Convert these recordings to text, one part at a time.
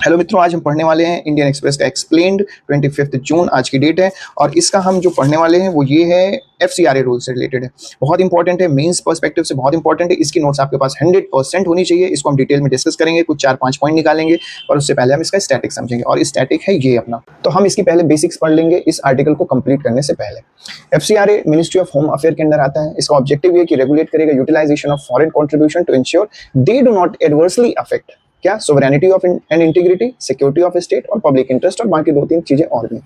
Hello मित्रों, आज हम पढ़ने वाले हैं इंडियन एक्सप्रेस का एक्सप्लेन्ड 25 जून आज की डेट है। और इसका हम जो पढ़ने वाले हैं वो ये है FCRA रूल से रिलेटेड है। बहुत इंपॉर्टेंट है, मेंस पर्सपेक्टिव से बहुत इंपॉर्टेंट है। इसकी नोट्स आपके पास 100% होनी चाहिए। इसको हम डिटेल में डिस्कस करेंगे, कुछ 4-5 पॉइंट निकालेंगे, पर उससे पहले हम इसका स्टैटिक समझेंगे। और स्टैटिक है ये अपना, तो हम इसकी पहले बेसिक्स पढ़ लेंगे इस आर्टिकल को कंप्लीट करने से पहले। FCRA ministry of home affair के अंदर आता है। इसका ऑब्जेक्टिव ये कि रेगुलेट करेगा utilization of foreign contribution to ensure they do not adversely affect क्या sovereignty of and integrity, security of state और पब्लिक इंटरेस्ट, और बाकी 2-3 चीजें और भी।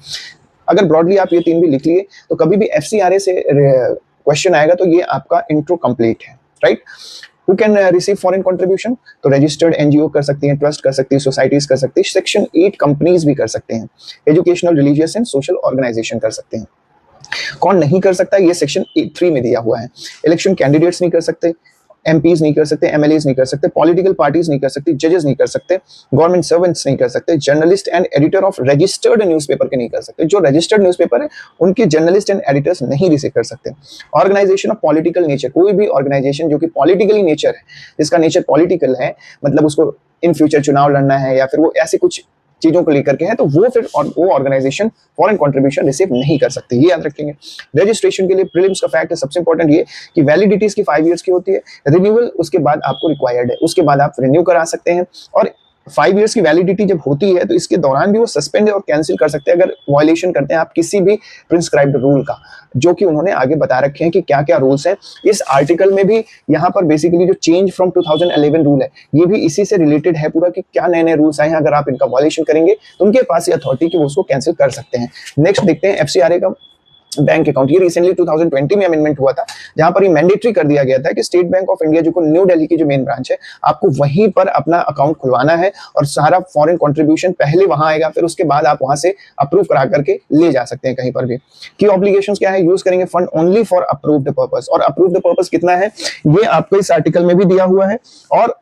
अगर ब्रॉडली आप ये 3 भी लिख लिए तो कभी भी FCRA से क्वेश्चन आएगा तो ये आपका इंट्रो कंप्लीट है, right. Who can receive foreign contribution, तो रजिस्टर्ड NGO कर सकती हैं, ट्रस्ट कर सकती है, सोसाइटीज कर सकती है, सेक्शन 8 कंपनीज भी कर सकते हैं, educational, religious and social organisation कर सकते हैं। कौन नहीं कर सकता, ये सेक्शन 3 में दिया हुआ है। इलेक्शन कैंडिडेट्स नहीं कर सकते, MPs नहीं कर सकते, MLAs नहीं कर सकते, पॉलिटिकल पार्टीज नहीं कर सकती, जजेस नहीं कर सकते, गवर्नमेंट सर्वेंट्स नहीं कर सकते, journalist and editor of registered newspaper के नहीं कर सकते। जो रजिस्टर्ड न्यूज़पेपर है उनके जर्नलिस्ट एंड एडिटर्स नहीं रिसीव कर सकते। ऑर्गेनाइजेशन ऑफ पॉलिटिकल नेचर, कोई भी ऑर्गेनाइजेशन जो कि पॉलिटिकली नेचर है, जिसका नेचर पॉलिटिकल है, मतलब उसको इन फ्यूचर चुनाव लड़ना है या फिर वो ऐसे कुछ चीजों को लेकर के है, तो वो फिर वो ऑर्गेनाइजेशन फॉरेन कंट्रीब्यूशन रिसीव नहीं कर सकते, ये याद रखेंगे। रजिस्ट्रेशन के लिए प्रीलिम्स का फैक्ट है सबसे इंपॉर्टेंट ये कि वैलिडिटी इसकी 5 इयर्स की होती है, रिन्यूअल उसके बाद आपको रिक्वायर्ड है, उसके बाद आप रिन्यू करा सकते हैं। और 5 इयर्स की वैलिडिटी जब होती है तो इसके दौरान भी वो सस्पेंड और कैंसिल कर सकते हैं अगर वायलेशन करते हैं आप किसी भी प्रिस्क्राइब्ड रूल का, जो कि उन्होंने आगे बता रखे हैं कि क्या क्या रूल्स हैं। इस आर्टिकल में भी यहाँ पर बेसिकली जो चेंज फ्रॉम 2011 रूल है ये भी इसी से रिलेटेड है पूरा, कि क्या नए नए रूल्स आए हैं। अगर आप इनका वायलेशन करेंगे तो उनके पास ये अथॉरिटी कि वो उसको कैंसिल कर सकते हैं। नेक्स्ट देखते हैं FCRA का बैंक अकाउंट। ये रिसेंटली 2020 में अमेंडमेंट हुआ था, जहां पर ये मैंडेटरी कर दिया गया था कि स्टेट बैंक ऑफ इंडिया जो को न्यू दिल्ली की जो मेन ब्रांच है, आपको वहीं पर अपना अकाउंट खुलवाना है और सारा फॉरेन कंट्रीब्यूशन पहले वहां आएगा, फिर उसके बाद आप वहां से अप्रूव करा करके ले जा सकते हैं कहीं पर भी। की ऑब्लिगेशंस क्या है, यूज करेंगे fund only for approved purpose. और अप्रूव्ड पर्पस कितना है ये आपको इस आर्टिकल में भी दिया हुआ है। और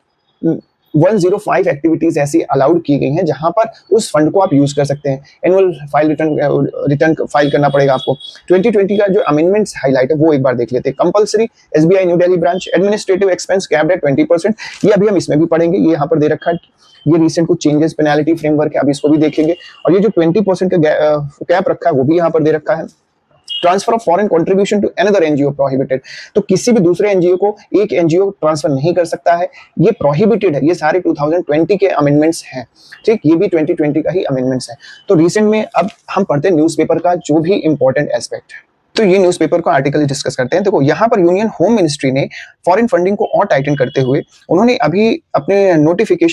105 एक्टिविटीज ऐसी अलाउड की गई हैं जहां पर उस फंड को आप यूज कर सकते हैं। एनुअल फाइल रिटर्न फाइल करना पड़ेगा आपको। 2020 का जो अमेंडमेंट्स हाईलाइट है वो एक बार देख लेते हैं। Compulsory SBI new Delhi branch administrative expense capped at 20%, ये अभी हम इसमें भी पढ़ेंगे, ये यहाँ पर दे रखा है। ये रिसेंट कुछ चेंजेस पेनाल्टी फ्रेमवर्क है, अभी इसको भी देखेंगे। और ये जो 20% का कैप रखा है वो भी यहाँ पर दे रखा है। Transfer of foreign contribution to another NGO prohibited, तो किसी भी दूसरे NGO को एक NGO ट्रांसफर नहीं कर सकता है, ये प्रोहिबिटेड है। ये सारे 2020 के अमेंडमेंट्स हैं, ठीक, ये भी 2020 का ही अमेंडमेंट्स है। तो रिसेंट में अब हम पढ़ते हैं न्यूज़पेपर का जो भी इंपॉर्टेंट एस्पेक्ट है, तो ये न्यूज़पेपर को आर्टिकल डिस्कस करते हैं। देखो यहाँ पर यूनियन होम मिनिस्ट्री ने फॉरेन फंडिंग को और टाइटन करते हुए उन्होंने अभी अपने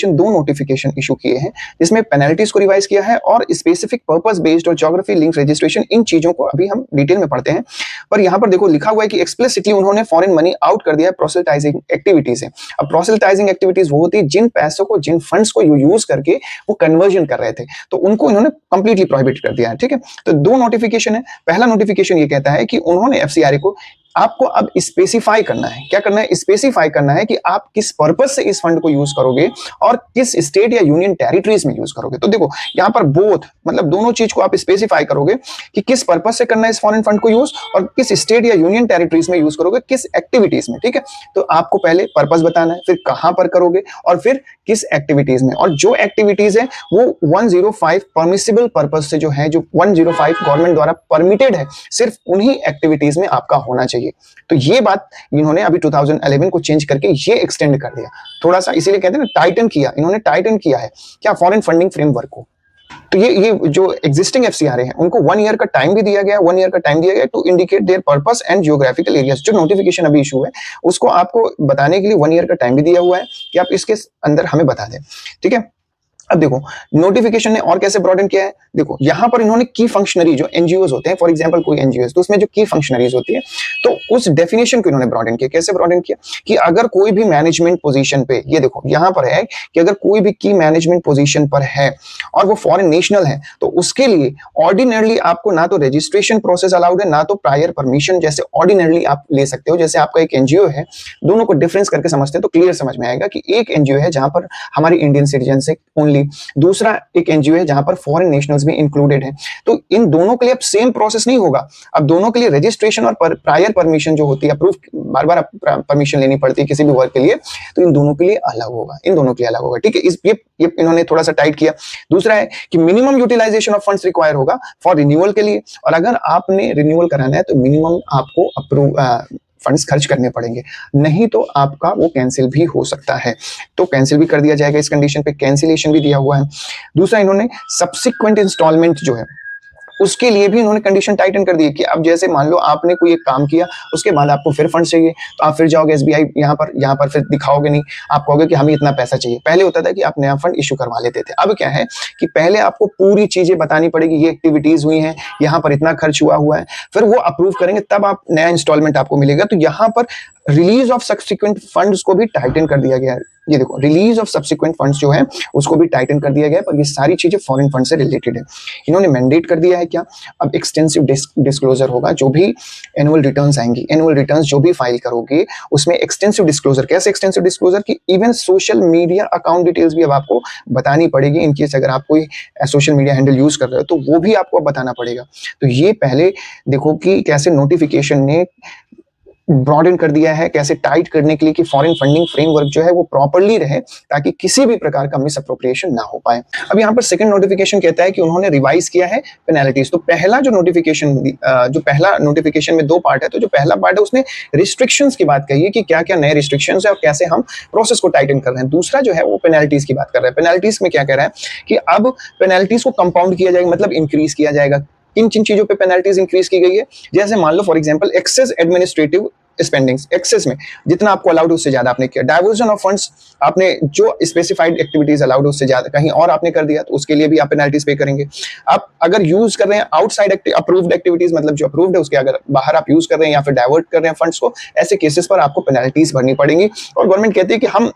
दो नोटिफिकेशन इशू किए हैं, जिसमें पेनल्टीज को रिवाइज किया है और स्पेसिफिक पर्पस बेस्ड और ज्योग्राफी लिंक रजिस्ट्रेशन, इन चीजों को अभी हम डिटेल में पढ़ते हैं। पर यहाँ पर देखो लिखा हुआ है कि एक्सप्लिसिटली उन्होंने फॉरेन मनी आउट कर दिया है प्रोसेल्टाइजिंग एक्टिविटीज से। अब प्रोसेल्टाइजिंग एक्टिविटीज वो होती है जिन पैसों को, जिन फंड्स को यूज करके वो कन्वर्जन कर रहे थे, तो उनको इन्होंने कंप्लीटली प्रोहिबिट कर दिया है, ठीक है। तो 2 नोटिफिकेशन है। पहला नोटिफिकेशन ये कहता है कि उन्होंने FCRA को आपको अब स्पेसिफाई करना है। क्या करना है, स्पेसिफाई करना है कि आप किस पर्पस से इस फंड को यूज करोगे और किस स्टेट या यूनियन टेरिटरीज में यूज करोगे। तो देखो यहाँ पर बोथ, मतलब दोनों चीज को आप स्पेसिफाई करोगे कि किस पर्पस से करना है इस फॉरेन फंड को यूज और किस स्टेट या यूनियन टेरिटरीज में यूज करोगे, किस एक्टिविटीज में, ठीक है। तो आपको पहले पर्पस बताना है, फिर कहां पर करोगे और फिर किस एक्टिविटीज में। और जो एक्टिविटीज है वो 105 परमिसिबल पर्पस से जो है, जो 105 गवर्नमेंट द्वारा परमिटेड है, सिर्फ उन्हीं एक्टिविटीज में आपका होना चाहिए। तो ये बात इन्होंने अभी 2011 को चेंज करके ये एक्सटेंड कर दिया थोड़ा सा, इसीलिए कहते हैं ना टाइटन किया, इन्होंने टाइटन किया है क्या, फॉरेन फंडिंग फ्रेमवर्क को। तो ये जो एग्जिस्टिंग FCRA है उनको 1 ईयर का टाइम भी दिया गया, 1 ईयर का टाइम दिया गया to indicate their purpose and geographical areas. जो नोटिफिकेशन अभी इशू है उसको आपको बताने के लिए 1 ईयर का टाइम भी दिया हुआ है कि आप इसके अंदर हमें बता दें, ठीक है। अब देखो नोटिफिकेशन ने और कैसे ब्रॉडन किया है। देखो यहाँ पर इन्होंने की फंक्शनरी जो NGOs होते हैं, फॉर एग्जांपल कोई NGOs, तो उसमें जो की फंक्शनरीज होती है, तो उस डेफिनेशन को इन्होंने ब्रॉडन किया। कैसे ब्रॉडन किया कि अगर कोई भी मैनेजमेंट पोजीशन पे, ये देखो यहाँ पर है कि अगर कोई भी की मैनेजमेंट पोजीशन पर है और वो फॉरेन नेशनल है, तो उसके लिए ऑर्डिनरली आपको ना तो रजिस्ट्रेशन प्रोसेस अलाउड है, ना तो प्रायर परमिशन जैसे ऑर्डिनरली आप ले सकते हो। जैसे आपका एक NGO है, दोनों को डिफरेंस करके समझते हैं तो क्लियर समझ में आएगा कि एक NGO है जहां पर हमारी इंडियन सिटीजन से ओनली होगी, दूसरा एक एनजीओ है जहां पर फॉरेन नेशनल्स भी इंक्लूडेड हैं। तो इन दोनों के लिए अब सेम प्रोसेस नहीं होगा, अब दोनों के लिए रजिस्ट्रेशन और प्रायर परमिशन जो होती है, अप्रूव बार बार परमिशन लेनी पड़ती है किसी भी वर्क के लिए, तो इन दोनों के लिए अलग होगा, इन दोनों के लिए अलग होगा, ठीक है। ये इन्होंने थोड़ा सा टाइट किया। दूसरा है कि minimum utilisation of funds require होगा फॉर रिन्यूअल के लिए, और अगर आपने रिन्यूअल कराना है तो मिनिमम आपको अप्रूव फंड्स खर्च करने पड़ेंगे, नहीं तो आपका वो कैंसिल भी हो सकता है। तो कैंसिल भी कर दिया जाएगा, इस कंडीशन पे कैंसिलेशन भी दिया हुआ है। दूसरा इन्होंने सब्सिक्वेंट इंस्टॉलमेंट जो है उसके लिए भी इन्होंने कंडीशन टाइटन कर दी है कि अब जैसे मान लो आपने कोई एक काम किया, उसके बाद आपको फिर फंड चाहिए, तो आप फिर जाओगे एसबीआई यहाँ पर फिर दिखाओगे नहीं, आप कहोगे कि हमें इतना पैसा चाहिए। पहले होता था कि आप नया फंड इशू करवा लेते थे, अब क्या है कि पहले आपको पूरी चीजें बतानी पड़ेगी, ये एक्टिविटीज हुई हैं, यहाँ पर इतना खर्च हुआ है, फिर वो अप्रूव करेंगे तब आप नया इंस्टॉलमेंट आपको मिलेगा। तो यहाँ पर रिलीज ऑफ सब्सिक्वेंट फंड्स को भी टाइटन कर दिया गया है। ये देखो, रिलीज ऑफ सब्सिक्वेंट फंड्स जो है उसको भी टाइटन कर दिया गया है, पर ये सारी चीजें फॉरेन फंड से रिलेटेड है। इन्होंने मैंडेट कर दिया है क्या, अब एक्सटेंसिव डिस्क्लोजर होगा, जो भी एनुअल रिटर्न्स आएंगी, एनुअल रिटर्न्स जो भी फाइल करोगे उसमें एक्सटेंसिव डिस्क्लोजर। कैसे एक्सटेंसिव डिस्क्लोजर की even social media account details भी अब आपको बतानी पड़ेगी, इनकेस अगर आप कोई सोशल मीडिया हैंडल यूज कर रहे हो तो वो भी आपको बताना पड़ेगा। तो ये पहले देखो कि कैसे नोटिफिकेशन ने ब्रॉडन कर दिया है, कैसे टाइट करने के लिए कि फॉरेन फंडिंग फ्रेमवर्क जो है वो प्रॉपर्ली रहे, ताकि किसी भी प्रकार का मिस अप्रोप्रिएशन ना हो पाए। अब यहाँ पर सेकंड नोटिफिकेशन कहता है कि उन्होंने रिवाइज किया है पेनल्टीज। तो पहला जो नोटिफिकेशन में दो पार्ट है, तो जो पहला पार्ट है उसने रिस्ट्रिक्शंस की बात कही है कि क्या क्या नए रिस्ट्रिक्शंस है और कैसे हम प्रोसेस को टाइटन कर रहे हैं। दूसरा जो है वो पेनल्टीज की बात कर रहा है। पेनल्टीज में क्या कह रहा है कि अब पेनल्टीज को कंपाउंड किया जाएगा, मतलब इंक्रीज किया जाएगा। किन किन चीजों पे पेनल्टीज इंक्रीज की गई है, जैसे मान लो for example excess administrative spendings, excess में जितना आपको अलाउड उससे ज्यादा आपने किया। डाइवर्जन ऑफ फंड्स, आपने जो स्पेसिफाइड एक्टिविटीज अलाउड उससे ज्यादा कहीं और आपने कर दिया तो उसके लिए भी आप पेनल्टीज पे करेंगे। आप अगर यूज कर रहे हैं आउटसाइड अप्रूव्ड एक्टिविटीज, मतलब जो अप्रूव्ड है उसके अगर बाहर आप यूज कर रहे हैं या फिर डाइवर्ट कर रहे हैं फंड्स को, ऐसे केसेस पर आपको पेनल्टीज भरनी पड़ेंगी। और गवर्नमेंट कहती है कि हम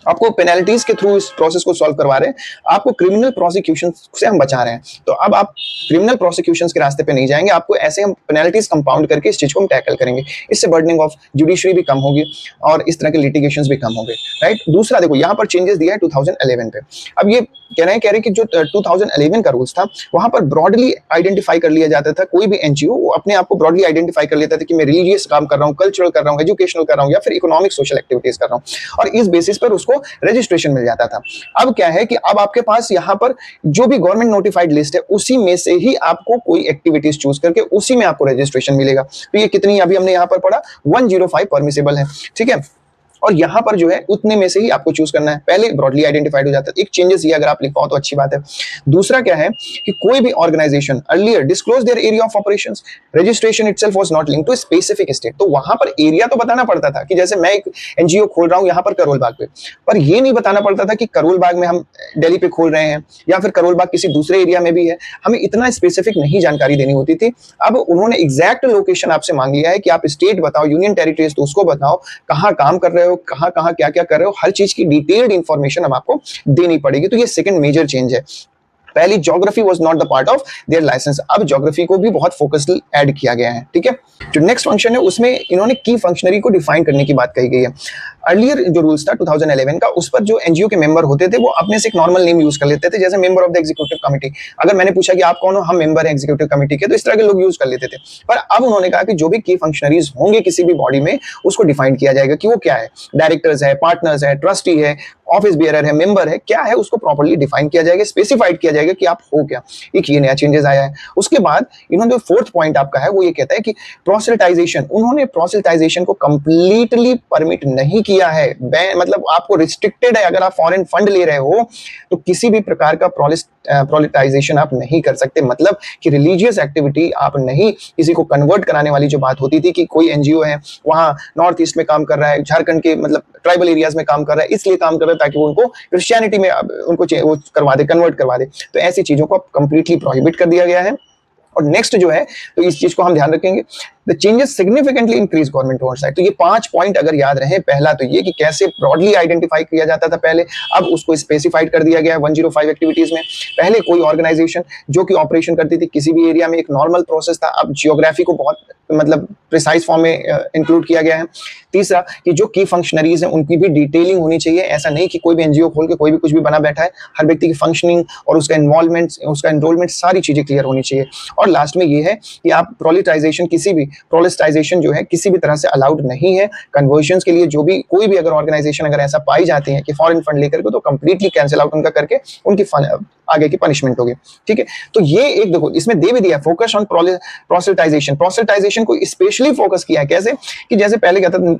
आपको पेनल्टीज के थ्रू इस प्रोसेस को सॉल्व करवा रहे हैं, आपको क्रिमिनल प्रोसिक्यूशन से हम बचा रहे हैं। तो अब आप क्रिमिनल प्रोसिक्यूशन के रास्ते पे नहीं जाएंगे, आपको ऐसे हम पेनल्टीज कंपाउंड करके इस चीज को हम टैकल करेंगे। इससे बर्डनिंग ऑफ जुडिशरी भी कम होगी और इस तरह के लिटिगेशंस भी कम होंगे, राइट। दूसरा देखो, यहाँ पर चेंजेस दिया है 2011 पे। अब ये कह रहे हैं कि जो 2011 का रूल्स था वहां पर ब्रॉडली आइडेंटिफाई कर लिया जाता था, कोई भी एनजीओ वो अपने आप को ब्रॉडली आइडेंटिफाई कर लेता था कि मैं रिलीजियस काम कर रहा हूँ, कल्चरल कर रहा हूँ, एजुकेशनल कर रहा हूँ या फिर इकोनॉमिक सोशल एक्टिविटीज कर रहा हूँ, और इस बेसिस पर उसको रजिस्ट्रेशन मिल जाता था। अब क्या है कि अब आपके पास यहाँ पर जो भी गवर्नमेंट नोटिफाइड लिस्ट है उसी में से ही आपको कोई एक्टिविटीज चूज करके उसी में आपको रजिस्ट्रेशन मिलेगा। तो ये कितनी, अभी हमने यहाँ पर पढ़ा 105 परमिसेबल है, ठीक है। और यहाँ पर जो है उतने में से ही आपको चूज करना है, पहले ब्रॉडली आइडेंटिफाइड हो जाता है। एक चेंजेस ये अगर आप लिख पाओ तो अच्छी बात है। दूसरा क्या है कि कोई भी organisation earlier disclose their area of operations, registration itself was not linked to specific state. तो वहां पर एरिया तो बताना पड़ता था कि जैसे मैं एक एनजीओ खोल रहा हूं यहाँ पर करोल बाग पे, पर ये नहीं बताना पड़ता था कि करोल बाग में हम दिल्ली पे खोल रहे हैं या फिर करोल बाग किसी दूसरे एरिया में भी है, हमें इतना स्पेसिफिक नहीं जानकारी देनी होती थी। अब उन्होंने एग्जैक्ट लोकेशन आपसे मांग लिया है कि आप स्टेट बताओ, यूनियन टेरिटरीज तो उसको बताओ, कहाँ काम कर रहे हो, कहाँ कहाँ क्या क्या कर रहे हो, हर चीज की डिटेल्ड इंफॉर्मेशन अब आपको देनी पड़ेगी। तो ये सेकंड मेजर चेंज है। पहली geography was not the part of their licence, अब ज्योग्राफी को भी बहुत फोकस्ड ऐड किया गया है, ठीक है। जो नेक्स्ट फंक्शन है उसमें इन्होंने की फंक्शनरी को डिफाइन करने की बात कही गई है। अर्लियर जो रूल्स था 2011 का, उस पर जो एनजीओ के मेंबर होते थे वो अपने से एक नॉर्मल नेम यूज कर लेते थे, जैसे member of the executive committee. अगर मैंने पूछा कि आप कौन हो, हम मेंबर हैं एग्जीक्यूटिव कमिटी के, तो इस तरह के लोग यूज कर लेते थे। पर अब उन्होंने कहा कि जो भी की फंक्शनरीज होंगे किसी भी बॉडी में उसको डिफाइन किया जाएगा कि वो क्या है, डायरेक्टर्स है, पार्टनर्स है, ट्रस्टी है, ऑफिस बियरर है, मेंबर है, क्या है, उसको प्रॉपर्ली डिफाइन किया जाएगा, स्पेसिफाइड किया जाएगा कि आप हो क्या। एक ये नया चेंजेस आया है। उसके बाद इन्होंने जो फोर्थ पॉइंट आपका है वो ये कहता है कि प्रोसेल्टाइजेशन, उन्होंने प्रोसेल्टाइजेशन को कंप्लीटली परमिट नहीं किया है, मतलब आपको रिस्ट्रिक्टेड है। अगर आप फॉरेन फंड ले रहे हो तो किसी भी प्रकार का प्रोसेल्टाइजेशन आप नहीं कर सकते, मतलब कि रिलीजियस एक्टिविटी आप नहीं, किसी को कन्वर्ट कराने वाली जो बात होती थी कि कोई एनजीओ है वहां नॉर्थ ईस्ट में काम कर रहा है, झारखंड के मतलब ट्राइबल एरियाज में काम कर रहा है, इसलिए काम कर रहा है ताकि वो उनको क्रिश्चियनिटी में उनको वो करवा दे, कन्वर्ट करवा दे, तो ऐसी चीजों को कंप्लीटली प्रोहिबिट कर दिया गया है। और नेक्स्ट जो है, तो इस चीज को हम ध्यान रखेंगे, the changes significantly increase government oversight. तो ये 5 पॉइंट अगर याद रहे, पहला तो ये कि कैसे ब्रॉडली आइडेंटिफाई किया जाता था पहले, अब उसको स्पेसिफाइड कर दिया गया है 105 एक्टिविटीज में। पहले कोई ऑर्गेनाइजेशन जो कि ऑपरेशन करती थी किसी भी एरिया में, एक नॉर्मल प्रोसेस था, अब जियोग्राफी को बहुत मतलब प्रिसाइज फॉर्म में इंक्लूड किया गया है। तीसरा कि जो की फंक्शनरीज हैं उनकी भी डिटेलिंग होनी चाहिए, ऐसा नहीं कि कोई भी एनजीओ खोल के कोई भी कुछ भी बना बैठा है, हर व्यक्ति की फंक्शनिंग और उसका इन्वॉल्वमेंट, उसका एनरोलमेंट, सारी चीजें क्लियर होनी चाहिए। और लास्ट में ये है कि आप प्रोलिटाइजेशन, किसी भी प्रोलिटाइजेशन जो है किसी भी तरह से अलाउड नहीं है। कन्वर्जन के लिए जो भी कोई भी अगर ऑर्गेनाइजेशन अगर ऐसा पाई जाती है कि फॉरेन फंड लेकर के, तो कंप्लीटली कैंसिल आउट उनका करके उनकी आगे की पनिशमेंट होगी। ठीक है, तो ये एक देखो इसमें दे भी दिया फोकस ऑन प्रोसेटाइजेशन। प्रोसेटाइजेशन को स्पेशली फोकस किया है, कैसे कि जैसे पहले क्या था,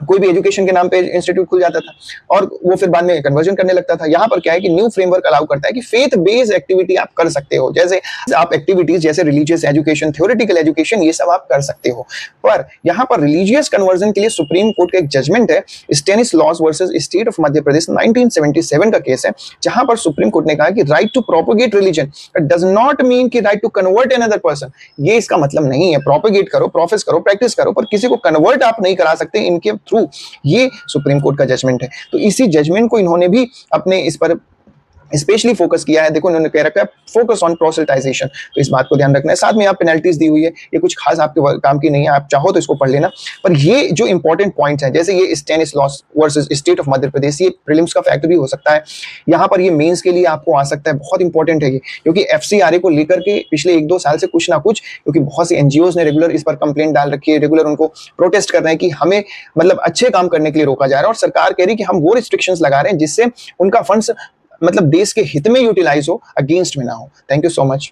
कोई भी एजुकेशन के नाम पे इंस्टीट्यूट खुल जाता था और वो फिर बाद में कन्वर्जन करने लगता था। यहाँ पर क्या है कि न्यू फ्रेमवर्क अलाउ करता है कि फेथ बेस्ड एक्टिविटी आप कर सकते हो, जैसे आप एक्टिविटीज जैसे रिलीजियस एजुकेशन, थ्योरेटिकल एजुकेशन, ये सब आप कर सकते हो। पर यहाँ पर रिलीजियस कन्वर्जन के लिए सुप्रीम कोर्ट का एक जजमेंट है, स्टेनिस्लॉस versus state of Madhya Pradesh 1977 का केस है, जहां पर सुप्रीम कोर्ट ने कहा कि right to propagate religion does not mean कि right to convert another person. ये इसका मतलब नहीं है, प्रोपोगेट करो, प्रोफेस करो, प्रैक्टिस करो, पर किसी को कन्वर्ट आप नहीं करा सकते इनके थ्रू। ये सुप्रीम कोर्ट का जजमेंट है। तो इसी जजमेंट को इन्होंने भी अपने इस पर स्पेशली फोकस किया है। देखो इन्होंने कह रखा है फोकस ऑन प्रोसेटाइजेशन, तो इस बात को ध्यान रखना है। साथ में यहाँ पेनल्टीज दी हुई है, ये कुछ खास आपके काम की नहीं है, आप चाहो तो इसको पढ़ लेना। पर ये जो इंपॉर्टेंट पॉइंट्स हैं, जैसे ये स्टेनिस्लॉस versus state of Madhya Pradesh, ये प्रीलिम्स का फैक्ट भी हो सकता है, यहाँ पर ये मेंस के लिए आपको आ सकता है। बहुत इंपॉर्टेंट है ये, क्योंकि एफसीआरए को लेकर के पिछले 1-2 साल से कुछ ना कुछ, क्योंकि बहुत सी एनजीओज ने रेगुलर इस पर कंप्लेंट डाल रखी है, रेगुलर उनको प्रोटेस्ट कर रहे हैं कि हमें मतलब अच्छे काम करने के लिए रोका जा रहा है, और सरकार कह रही है कि हम वो रिस्ट्रिक्शंस लगा रहे हैं जिससे उनका फंड्स मतलब देश के हित में यूटिलाइज हो, अगेंस्ट में ना हो। Thank you so much.